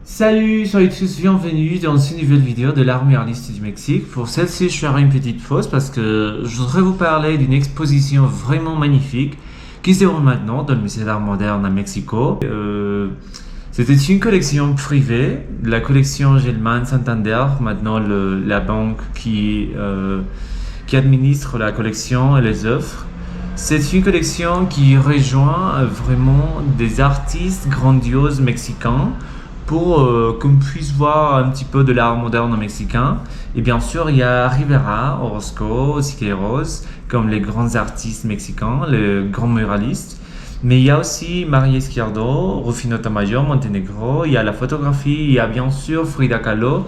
Salut, soyez tous bienvenus dans une nouvelle vidéo de l'art muraliste du Mexique. Pour celle-ci, je ferai une petite pause parce que je voudrais vous parler d'une exposition vraiment magnifique qui se déroule maintenant dans le musée d'art moderne à Mexico. C'était une collection privée, la collection Gelman Santander, maintenant la banque qui administre la collection et les œuvres. C'est une collection qui rejoint vraiment des artistes grandioses mexicains pour qu'on puisse voir un petit peu de l'art moderne mexicain. Et bien sûr, il y a Rivera, Orozco, Siqueiros, comme les grands artistes mexicains, les grands muralistes. Mais il y a aussi María Izquierdo, Rufino Tamayo, Montenegro, il y a la photographie, il y a bien sûr Frida Kahlo.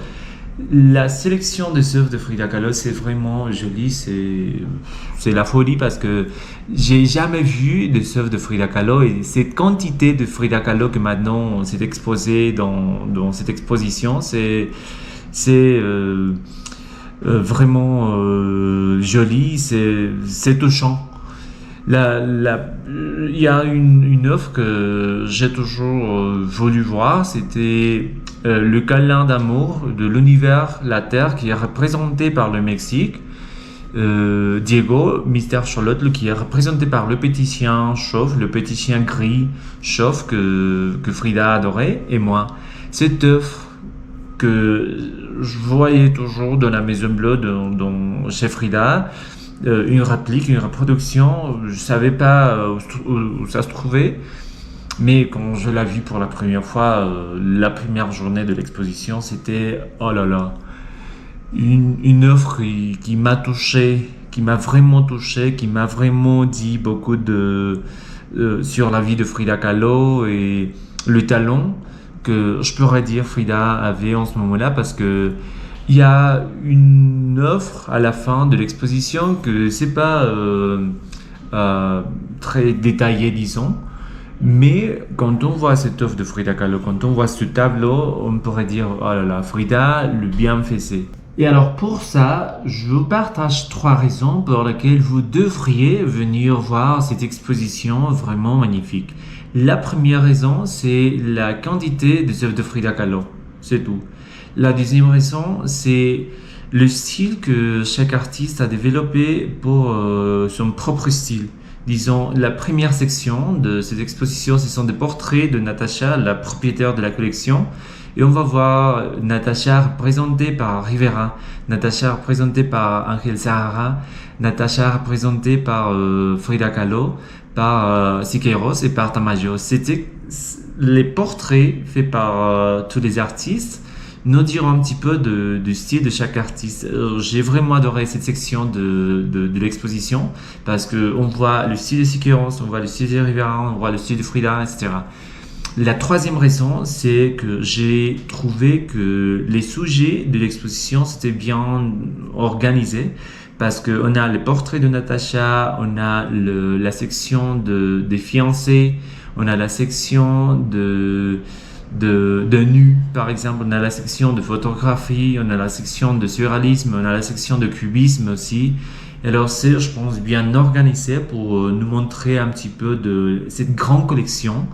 La sélection des œuvres de Frida Kahlo, c'est vraiment joli, c'est la folie parce que j'ai jamais vu des œuvres de Frida Kahlo et cette quantité de Frida Kahlo que maintenant s'est exposée dans cette exposition, c'est vraiment joli, c'est touchant. Il y a une œuvre que j'ai toujours voulu voir, c'était le câlin d'amour de l'univers, la Terre, qui est représenté par le Mexique. Diego, Mister Charlotte, qui est représenté par le petit chien chauve, le petit chien gris chauve que Frida adorait, et moi. Cette œuvre que je voyais toujours dans la Maison Bleue chez Frida, une réplique, une reproduction, je savais pas où ça se trouvait, mais quand je l'ai vu pour la première fois, la première journée de l'exposition, c'était oh là là, une œuvre qui m'a touché, qui m'a vraiment touché, qui m'a vraiment dit beaucoup sur la vie de Frida Kahlo et le talent que je pourrais dire Frida avait en ce moment-là, parce que il y a une offre à la fin de l'exposition que c'est pas très détaillé, disons, mais quand on voit cette offre de Frida Kahlo, quand on voit ce tableau, on pourrait dire oh là là, Frida, le bien fait. Et alors pour ça, je vous partage 3 raisons pour lesquelles vous devriez venir voir cette exposition vraiment magnifique. La première raison, c'est la quantité des œuvres de Frida Kahlo, c'est tout. La deuxième raison, c'est le style que chaque artiste a développé pour son propre style. Disons, la première section de cette exposition, ce sont des portraits de Natasha, la propriétaire de la collection. Et on va voir Natasha représentée par Rivera, Natasha représentée par Ángel Sahara, Natasha représentée par Frida Kahlo, par Siqueiros et par Tamayo. C'était les portraits faits par tous les artistes nous diront un petit peu du style de chaque artiste. J'ai vraiment adoré cette section de l'exposition parce qu'on voit le style de Siqueiros, on voit le style de Rivera, on voit le style de Frida, etc. La troisième raison, c'est que j'ai trouvé que les sujets de l'exposition c'était bien organisé, parce qu'on a les portraits de Natasha, on a la section des fiancés, on a la section de nus, par exemple, on a la section de photographie, on a la section de surréalisme, on a la section de cubisme aussi. Alors c'est, je pense, bien organisé pour nous montrer un petit peu de cette grande collection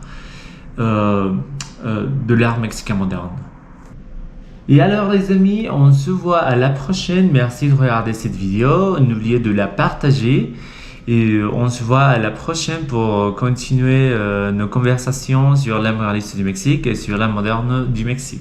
de l'art mexicain moderne. Et alors les amis, on se voit à la prochaine. Merci de regarder cette vidéo, n'oubliez de la partager. Et on se voit à la prochaine pour continuer nos conversations sur l'art muraliste du Mexique et sur l'art moderne du Mexique.